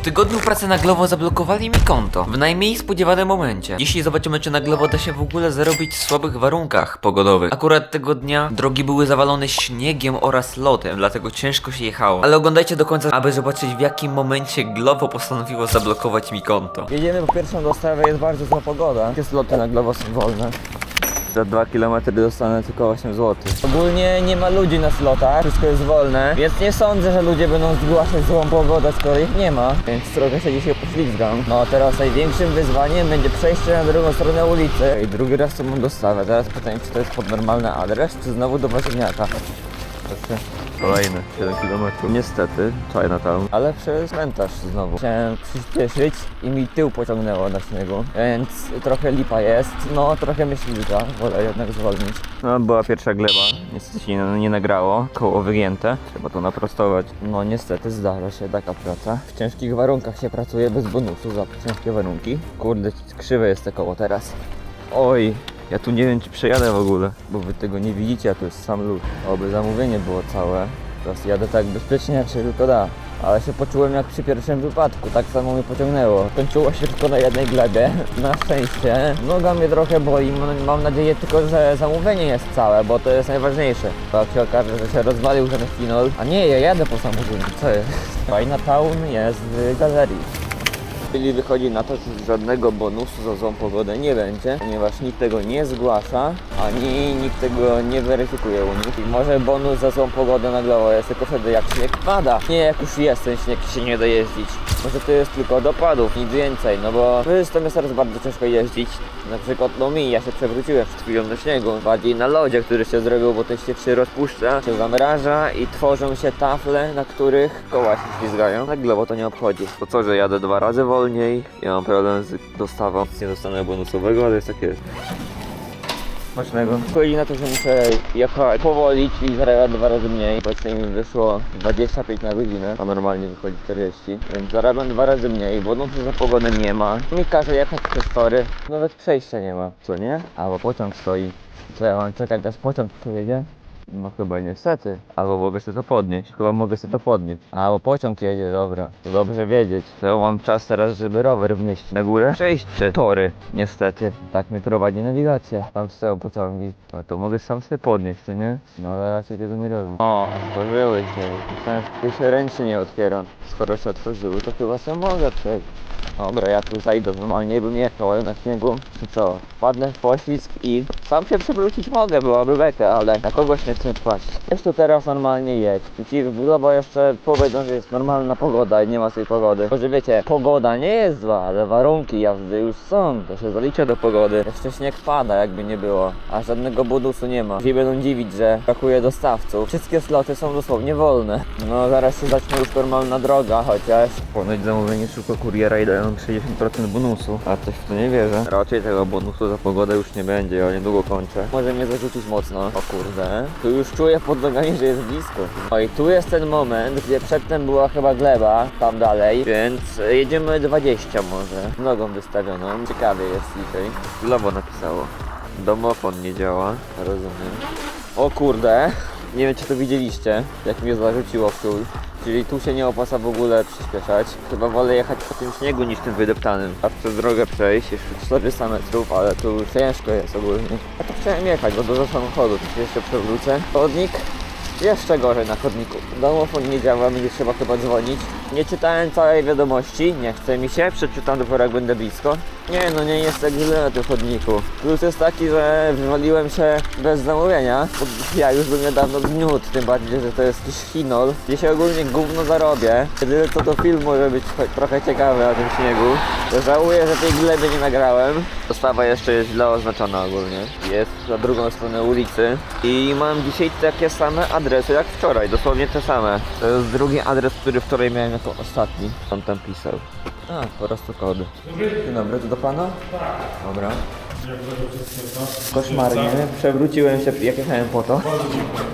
tygodniu pracy na Glovo zablokowali mi konto w najmniej spodziewanym momencie. Dzisiaj zobaczymy, czy na Glovo da się w ogóle zarobić w słabych warunkach pogodowych. Akurat tego dnia drogi były zawalone śniegiem oraz lodem, dlatego ciężko się jechało. Ale oglądajcie do końca, aby zobaczyć, w jakim momencie Glovo postanowiło zablokować mi konto. Jedziemy po pierwszą dostawę, jest bardzo zła pogoda. Wszystkie sloty na Glovo są wolne. Za 2 km dostanę tylko 8 zł. Ogólnie nie ma ludzi na slotach, wszystko jest wolne, więc nie sądzę, że ludzie będą zgłaszać złą pogodę, skoro ich nie ma. Więc trochę się dzisiaj poślizgam. No teraz największym wyzwaniem będzie przejście na drugą stronę ulicy. I drugi raz tu mam dostawę. Teraz pytanie, czy to jest pod normalny adres, czy znowu do warzywniaka. Proszę. Kolejne 7 km. Niestety, Chinatown. Ale przez cmentarz znowu. Chciałem przyspieszyć i mi tył pociągnęło na śniegu. Więc trochę lipa jest. No, trochę myśliwka. Wolę jednak zwolnić. No, była pierwsza gleba. Niestety się nie nagrało. Koło wygięte. Trzeba to naprostować. No, niestety zdarza się taka praca. W ciężkich warunkach się pracuje bez bonusu za ciężkie warunki. Kurde, krzywe jest to koło teraz. Oj. Ja tu nie wiem, czy przejadę w ogóle, bo wy tego nie widzicie, a tu jest sam lód. Oby zamówienie było całe. Teraz jadę tak bezpiecznie, jak się tylko da. Ale się poczułem jak przy pierwszym wypadku, tak samo mnie pociągnęło. Kończyło się tylko na jednej glebie. Na szczęście. Noga mnie trochę boli, mam nadzieję tylko, że zamówienie jest całe, bo to jest najważniejsze. Bo jak się okaże, że się rozwalił ten finol. A nie, ja jadę po zamówieniu, co jest? Chinatown jest w galerii. Czyli wychodzi na to, że żadnego bonusu za złą pogodę nie będzie, ponieważ nikt tego nie zgłasza, ani nikt tego nie weryfikuje u nich. I może bonus za złą pogodę na Glovo jest tylko wtedy, jak śnieg pada. Nie jak już jest ten śnieg i się nie da jeździć. Może to jest tylko do padów, nic więcej, no bo tam jest teraz bardzo ciężko jeździć. Na przykład no ja się przewróciłem przed chwilą na śniegu, bardziej na lodzie, który się zrobił, bo ten śnieg się rozpuszcza, się zamraża i tworzą się tafle, na których koła się ślizgają. Na Glovo to nie obchodzi. To co, że jadę 2 razy wolniej, ja mam problem z dostawą. Nie dostanę bonusowego, ale jest takie smacznego. Chodzi na to, że muszę jechać powoli, czyli zarabiać 2 razy mniej. Obecnie mi wyszło 25 na godzinę, a normalnie wychodzi 40. Więc zarabiam 2 razy mniej, bonusu za pogodę nie ma. Mi każe jechać przez tory, nawet przejścia nie ma, co nie? Albo pociąg stoi. Co ja mam czekać, aż pociąg pojedzie? No chyba niestety. Albo mogę sobie to podnieść. Chyba mogę sobie to podnieść. Albo pociąg jedzie, dobra. To dobrze wiedzieć. To mam czas teraz, żeby rower wnieść na górę. Przejść te tory. Niestety. Tak mnie prowadzi nawigacja. Tam stoją pociągi. No to mogę sam sobie podnieść, co nie? No ale raczej tego nie robię. O, otworzyły się. Myślałem, że się ręcznie nie otwieram. Skoro się otworzyły, to chyba sam mogę przejść. Dobra, ja tu zajdę, normalnie bym jechał, ale na śniegu, czy co? Wpadnę w poślizg i sam się przewrócić mogę, byłaby beka, ale na kogoś nie chcę płacić. Jest tu teraz normalnie jedź. Ci w Glovo jeszcze powiedzą, że jest normalna pogoda i nie ma tej pogody. Bo że wiecie, pogoda nie jest zła, ale warunki jazdy już są. To się zalicza do pogody. Jeszcze śnieg pada, jakby nie było, a żadnego bonusu nie ma. Ci będą dziwić, że brakuje dostawców. Wszystkie sloty są dosłownie wolne. No zaraz się zacznie już normalna droga, chociaż ponoć zamówienie szuka kuriera i dają 60% bonusu, a coś w to nie wierzę. Raczej tego bonusu za pogodę już nie będzie, ja niedługo kończę. Może mnie zarzucić mocno. O kurde. Tu już czuję pod nogami, że jest blisko. No i tu jest ten moment, gdzie przedtem była chyba gleba, tam dalej, więc jedziemy 20 może. Nogą wystawioną. Ciekawie jest dzisiaj. Glovo napisało. Domofon nie działa, rozumiem. O kurde. Nie wiem, czy to widzieliście, jak mnie zarzuciło w tył. Czyli tu się nie opłaca w ogóle przyspieszać. Chyba wolę jechać po tym śniegu niż tym wydeptanym. A przez drogę przejść jeszcze 400 metrów, ale tu już ciężko jest ogólnie. Ja to chciałem jechać, bo dużo samochodu. Tu się jeszcze przewrócę. Chodnik. Jeszcze gorzej na chodniku. Domofon nie działa, będzie trzeba chyba dzwonić. Nie czytałem całej wiadomości, nie chce mi się, przeczytam dopiero jak będę blisko. Nie, no nie jest tak źle na tym chodniku. Plus jest taki, że wywaliłem się bez zamówienia, bo ja już bym niedawno zgniótł, tym bardziej, że to jest jakiś chinol, gdzie się ogólnie gówno zarobię. Jedyne co to film może być trochę ciekawy na tym śniegu. To żałuję, że tej gleby nie nagrałem. Dostawa jeszcze jest źle oznaczona ogólnie. Jest na drugą stronę ulicy i mam dzisiaj takie same adresy jak wczoraj, dosłownie te same. To jest drugi adres, który wczoraj miałem jako ostatni. On tam pisał. A, po prostu kody. Dzień dobry, to do pana? Tak. Dobra. Koszmarnie, przewróciłem się jak jechałem po to.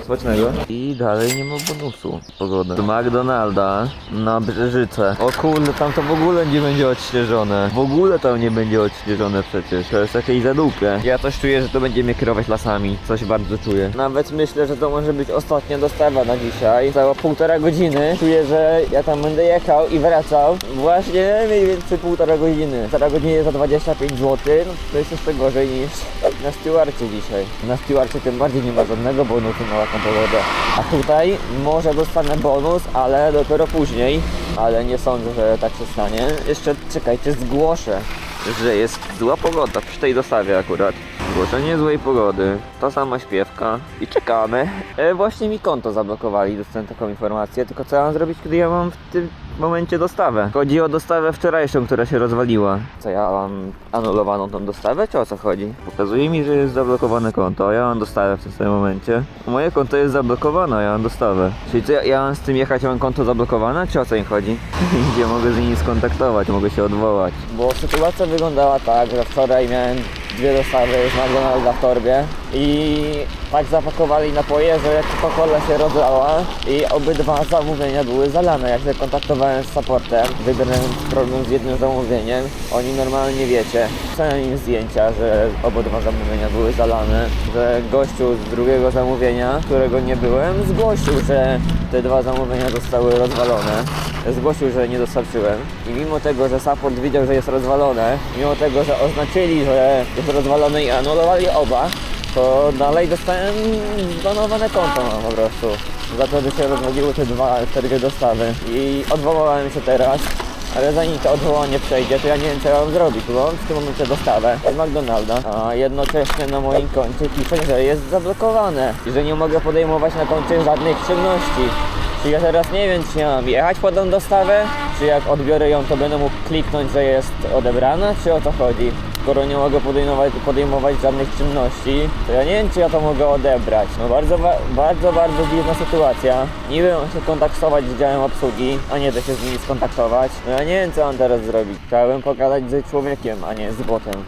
Smacznego. I dalej nie ma bonusu. Pogoda. Do McDonalda na Brzeżyce. O kurde, tam to w ogóle nie będzie odświeżone. W ogóle tam nie będzie odświeżone przecież. To jest jakieś zadupie. Ja coś czuję, że to będzie mnie kierować lasami. Coś bardzo czuję. Nawet myślę, że to może być ostatnia dostawa na dzisiaj. Cała 1,5 godziny. Czuję, że ja tam będę jechał i wracał. Właśnie mniej więcej 1,5 godziny. 1,5 godziny za 25 zł. No, to jest jeszcze gorzej niż na Stewarcie dzisiaj. Na Stewarcie tym bardziej nie ma żadnego bonusu na taką pogodę. A tutaj może dostanę bonus, ale dopiero później. Ale nie sądzę, że tak się stanie. Jeszcze czekajcie, zgłoszę, że jest zła pogoda przy tej dostawie akurat. Zgłoszenie złej pogody, ta sama śpiewka i czekamy. Właśnie mi konto zablokowali, dostałem taką informację, tylko co ja mam zrobić, kiedy ja mam w tym momencie dostawę? Chodzi o dostawę wczorajszą, która się rozwaliła. Co, ja mam anulowaną tą dostawę, czy o co chodzi? Pokazuje mi, że jest zablokowane konto, a ja mam dostawę w tym samym momencie. Moje konto jest zablokowane, a ja mam dostawę. Czyli co, ja mam z tym jechać, ja mam konto zablokowane, czy o co im chodzi? Gdzie mogę z nimi skontaktować, mogę się odwołać. Bo sytuacja wyglądała tak, że wczoraj miałem 2 dostawy z McDonalda w torbie i tak zapakowali napoje, że jak Coca-Cola się rozlała i obydwa zamówienia były zalane. Jak się kontaktowałem z supportem, wybrałem problem z jednym zamówieniem, oni normalnie wiecie, wysłałem im zdjęcia, że obydwa zamówienia były zalane, że gościu z drugiego zamówienia, którego nie byłem, zgłosił, że te 2 zamówienia zostały rozwalone. Zgłosił, że nie dostarczyłem i mimo tego, że support widział, że jest rozwalone, mimo tego, że oznaczyli, że jest rozwalone i anulowali oba, to dalej dostałem zbanowane konto po prostu. Za to, że się rozwaliły te 2 dostawy i odwołałem się teraz. Ale zanim to odwołanie przejdzie, to ja nie wiem, co ja mam zrobić, bo mam w tym momencie dostawę od McDonalda, a jednocześnie na moim koncie pisze, że jest zablokowane i że nie mogę podejmować na koncie żadnych czynności. Czyli ja teraz nie wiem, czy ja mam jechać po tą dostawę, czy jak odbiorę ją, to będę mógł kliknąć, że jest odebrana, czy o co chodzi. Skoro nie mogę podejmować żadnych czynności, to ja nie wiem, czy ja to mogę odebrać. No bardzo dziwna sytuacja. Niby mam się kontaktować z działem obsługi, a nie da się z nimi skontaktować. No ja nie wiem, co mam teraz zrobić. Chciałem pogadać z człowiekiem, a nie z botem.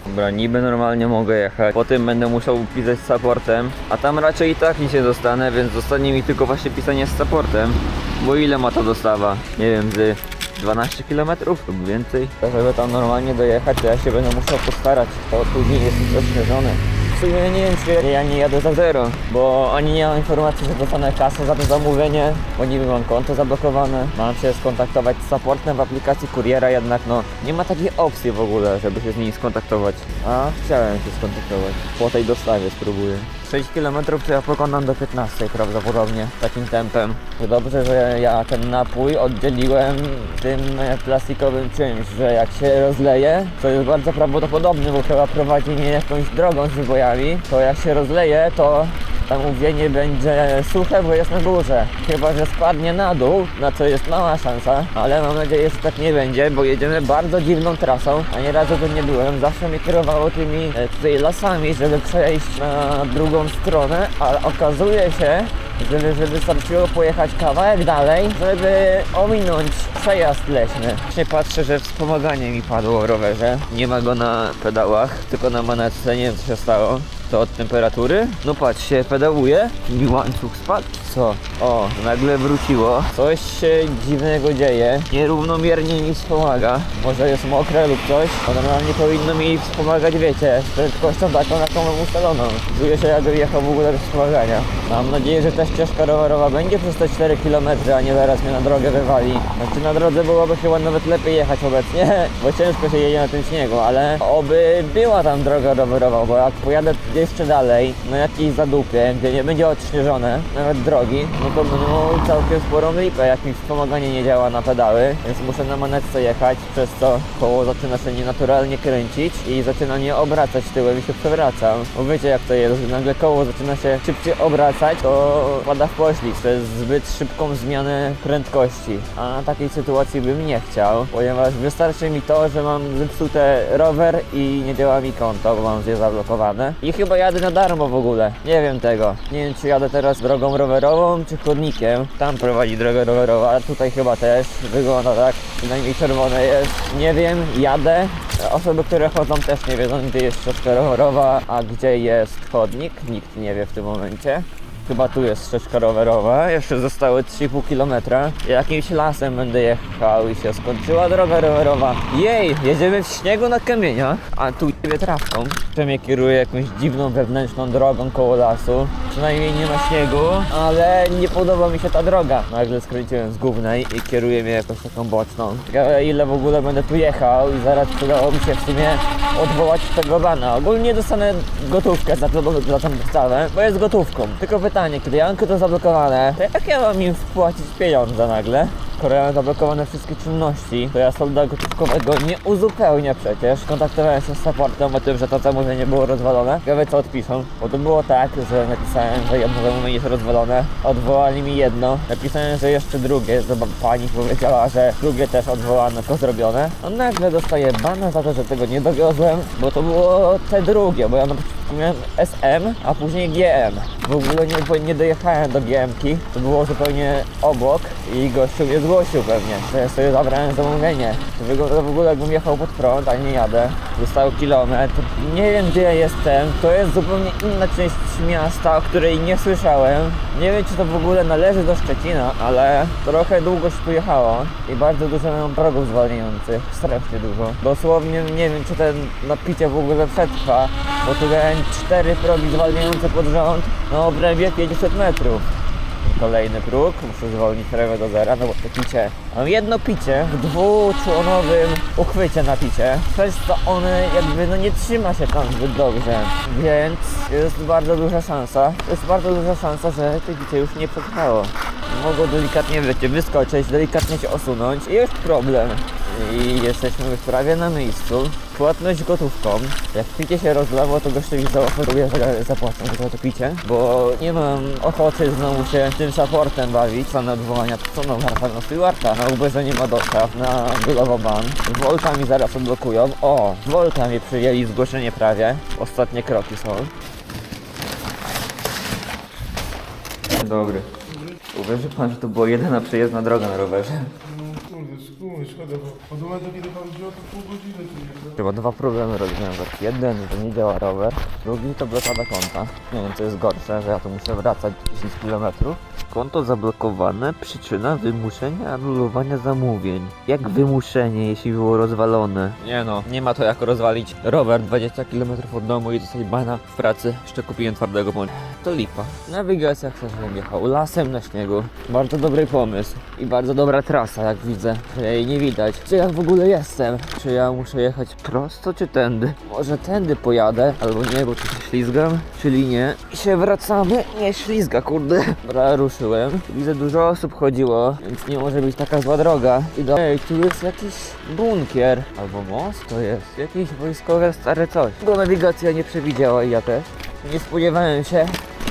Dobra, niby normalnie mogę jechać, potem będę musiał pisać z supportem, a tam raczej i tak nic nie dostanę, więc zostanie mi tylko właśnie pisanie z supportem. Bo ile ma ta dostawa? Nie wiem, z 12 km lub więcej. Żeby tam normalnie dojechać, to ja się będę musiał postarać, to później jest rozszerzony. W sumie nie wiem, czy ja nie jadę za zero, bo ani nie mam informacji, że dostanę kasę za to zamówienie, bo niby mam konto zablokowane. Mam się skontaktować z supportem w aplikacji kuriera, jednak no nie ma takiej opcji w ogóle, żeby się z nimi skontaktować. A chciałem się skontaktować. Po tej dostawie spróbuję. 6 km to ja pokonam do 15 prawdopodobnie, takim tempem. Dobrze, że ja ten napój oddzieliłem tym plastikowym czymś, że jak się rozleje, to jest bardzo prawdopodobne, bo chyba prowadzi mnie jakąś drogą z wybojami, to jak się rozleje, to zamówienie będzie suche, bo jest na górze. Chyba że spadnie na dół, na co jest mała szansa, ale mam nadzieję, że tak nie będzie, bo jedziemy bardzo dziwną trasą, a nie razu tu nie byłem. Zawsze mnie kierowało tymi tutaj lasami, żeby przejść na drugą stronę, ale okazuje się, że wystarczyło pojechać kawałek dalej, żeby ominąć przejazd leśny. Właśnie patrzę, że wspomaganie mi padło w rowerze. Nie ma go na pedałach, tylko na manetce. Nie wiem, co się stało. To od temperatury? No patrzcie, pedałuje. Mi łańcuch spadł. Co? O, nagle wróciło. Coś się dziwnego dzieje. Nierównomiernie mi wspomaga. Może jest mokre lub coś. Bo normalnie powinno mi wspomagać, wiecie, z prędkością taką, jaką mam ustaloną. Czuję się, jakbym jechał w ogóle bez wspomagania. Mam nadzieję, że ta ścieżka rowerowa będzie przez te 4 km, a nie zaraz mnie na drogę wywali. Znaczy na drodze byłoby chyba nawet lepiej jechać obecnie, bo ciężko się jedzie na tym śniegu, ale oby była tam droga rowerowa, bo jak pojadę jeszcze dalej, na jakiejś zadupie, gdzie nie będzie odśnieżone, nawet drogi, no to będę miał całkiem sporą lipę, jak mi wspomaganie nie działa na pedały, więc muszę na manetce jechać, przez co koło zaczyna się nienaturalnie kręcić i zaczyna nie obracać tyłem i się przewracam. Bo wiecie jak to jest, że nagle koło zaczyna się szybciej obracać, to pada w poślizg, to jest zbyt szybką zmianę prędkości, a takiej sytuacji bym nie chciał, ponieważ wystarczy mi to, że mam zepsute rower i nie działa mi konto, bo mam je zablokowane i chyba chyba jadę na darmo w ogóle. Nie wiem tego. Nie wiem, czy jadę teraz drogą rowerową, czy chodnikiem. Tam prowadzi droga rowerowa, tutaj chyba też. Wygląda tak, przynajmniej czerwone jest. Nie wiem, jadę. Osoby, które chodzą też nie wiedzą, gdzie jest ścieżka rowerowa, a gdzie jest chodnik. Nikt nie wie w tym momencie. Chyba tu jest ścieżka rowerowa, jeszcze zostały 3,5 km. Jakimś lasem będę jechał i się skończyła droga rowerowa. Jej, jedziemy w śniegu na kamieniach, a tu jebie trawką. Mnie kieruje jakąś dziwną wewnętrzną drogą koło lasu. Przynajmniej nie ma śniegu, ale nie podoba mi się ta droga. Nagle skręciłem z głównej i kieruje mnie jakąś taką boczną. Ciekawe, ile w ogóle będę tu jechał i zaraz udało mi się w sumie odwołać tego bana. Ogólnie dostanę gotówkę za tą dostawę, bo jest gotówką. Tylko pytanie, kiedy ja mam to zablokowane, to jak ja mam im wpłacić pieniądze nagle? Skoro ja mam zablokowane wszystkie czynności, to ja solda gotówkowego nie uzupełnię przecież. Kontaktowałem się z supportem o tym, że to zamówienie było rozwalone. Ciekawe co odpiszą, bo to było tak, że napisałem, że jedno zamówienie jest rozwalone, odwołali mi jedno. Napisałem, że jeszcze drugie, że pani powiedziała, że drugie też odwołano, to zrobione. A nagle dostaję bana za to, że tego nie dowiozłem, bo to było te drugie, bo ja na początku miałem SM, a później GM. W ogóle nie dojechałem do GM-ki, to było zupełnie obok i gościu mnie zgłosił pewnie, że ja sobie zabrałem zamówienie. To wygląda w ogóle jakbym jechał pod prąd, a nie jadę. Został kilometr. Nie wiem gdzie ja jestem, to jest zupełnie inna część miasta, o której nie słyszałem. Nie wiem czy to w ogóle należy do Szczecina, ale trochę długo się tu jechało i bardzo dużo mam progów zwalniających. Strasznie dużo. Dosłownie nie wiem czy ten napicie w ogóle przetrwa, bo tu miałem 4 progi zwalniające pod rząd na obrębie 500 metrów. Kolejny próg, muszę zwolnić prawie do zera, no bo to picie. Mam jedno picie w dwuczłonowym uchwycie na picie, przez co one jakby nie trzyma się tam zbyt dobrze, więc jest bardzo duża szansa, że to picie już nie przetrwało. Mogło delikatnie wyskoczyć, delikatnie się osunąć i jest problem. I jesteśmy już prawie na miejscu. Płatność gotówką. Jak picie się rozlało, to gościowi zaoferuję, że zapłacę za to picie, bo nie mam ochoty znowu się tym supportem bawić. Same odwołania to są warta Stewarta. Na Uberze nie ma dostaw, na Glovoban. Volta mi zaraz odblokują. O, Volta mi przyjęli zgłoszenie prawie. Ostatnie kroki są. Dzień dobry. Uwierzy pan, że to była jedyna przejezdna droga na rowerze? Kurde, szkoda, bo od momentu kiedy pan wziął to pół godziny tu jechał. Chyba dwa problemy rozwiązać. Jeden, że nie działa rower, drugi to blokada konta. Nie wiem co jest gorsze, że ja tu muszę wracać 10 km. Konto zablokowane, przyczyna wymuszenia anulowania zamówień. Jak wymuszenie, jeśli było rozwalone? Nie no, nie ma to jak rozwalić rower 20 km od domu i dostać bana w pracy. Jeszcze kupiłem twardego bądź. To lipa. Nawigacja chcę, żebym jechał lasem na śniegu. Bardzo dobry pomysł i bardzo dobra trasa, jak widzę, że jej nie widać. Czy ja w ogóle jestem? Czy ja muszę jechać prosto, czy tędy? Może tędy pojadę, albo nie, bo tu się ślizgam, czyli nie. I się wracamy. Nie ślizga, kurde. Dobra, ruszyłem. Widzę, dużo osób chodziło, więc nie może być taka zła droga. Ej, tu jest jakiś bunkier. Albo most to jest. Jakieś wojskowe stare coś. Bo nawigacja nie przewidziała i ja też. Nie spodziewałem się,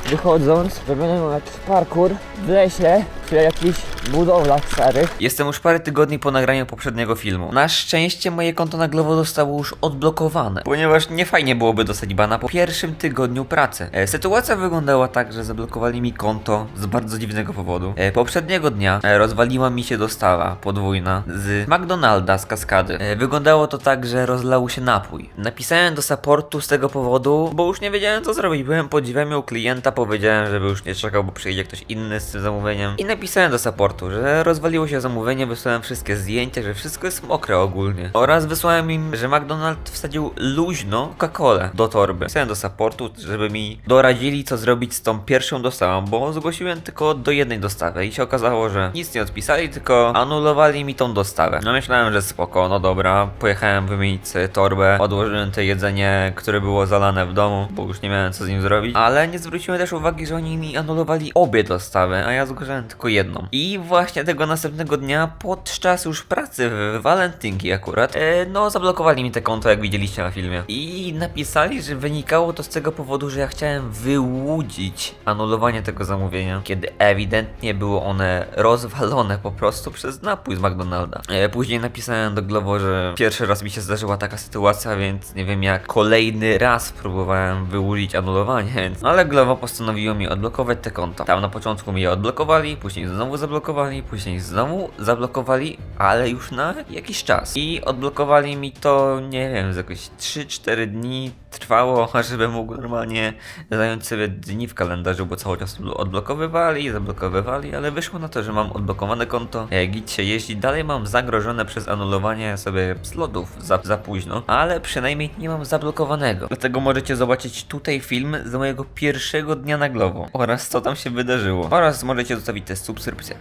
wychodząc, że będę miał jakiś parkour w lesie, przy jakichś budowlach starych. Jestem już parę tygodni po nagraniu poprzedniego filmu. Na szczęście moje konto na Glovo zostało już odblokowane, ponieważ nie fajnie byłoby dostać bana po pierwszym tygodniu pracy. Sytuacja wyglądała tak, że zablokowali mi konto z bardzo dziwnego powodu. Poprzedniego dnia rozwaliła mi się dostawa podwójna z McDonalda z Kaskady. Wyglądało to tak, że rozlał się napój. Napisałem do supportu z tego powodu, bo już nie wiedziałem co zrobić. Byłem pod drzwiami u klienta, powiedziałem, żeby już nie czekał, bo przyjdzie ktoś inny z tym zamówieniem. I napisałem do supportu, że rozwaliło się zamówienie, wysłałem wszystkie zdjęcia, że wszystko jest mokre ogólnie. Oraz wysłałem im, że McDonald's wsadził luźno Coca-Colę do torby. Pisałem do supportu, żeby mi doradzili co zrobić z tą pierwszą dostawą, bo zgłosiłem tylko do jednej dostawy i się okazało, że nic nie odpisali, tylko anulowali mi tą dostawę. No myślałem, że spoko, no dobra, pojechałem wymienić sobie torbę, odłożyłem to jedzenie, które było zalane w domu, bo już nie miałem co z nim zrobić, ale nie zwróciłem też uwagi, że oni mi anulowali obie dostawy, a ja zgłaszałem tylko tylko jedną. I właśnie tego następnego dnia, podczas już pracy w walentynki akurat, no zablokowali mi te konto, jak widzieliście na filmie. I napisali, że wynikało to z tego powodu, że ja chciałem wyłudzić anulowanie tego zamówienia, kiedy ewidentnie było one rozwalone po prostu przez napój z McDonalda. Później napisałem do Glovo, że pierwszy raz mi się zdarzyła taka sytuacja, więc nie wiem jak kolejny raz próbowałem wyłudzić anulowanie, więc... Ale Glovo postanowiło mi odblokować te konta. Tam na początku mi je odblokowali, później znowu zablokowali, później znowu zablokowali, ale już na jakiś czas. I odblokowali mi to, nie wiem, z jakoś 3-4 dni trwało, żeby mógł normalnie zająć sobie dni w kalendarzu, bo cały czas odblokowywali, zablokowywali, ale wyszło na to, że mam odblokowane konto, git się jeździ, dalej mam zagrożone przez anulowanie sobie slotów za późno, ale przynajmniej nie mam zablokowanego. Dlatego możecie zobaczyć tutaj film z mojego pierwszego dnia na Glovo oraz co tam się wydarzyło. Oraz możecie zostawić też subskrypcję.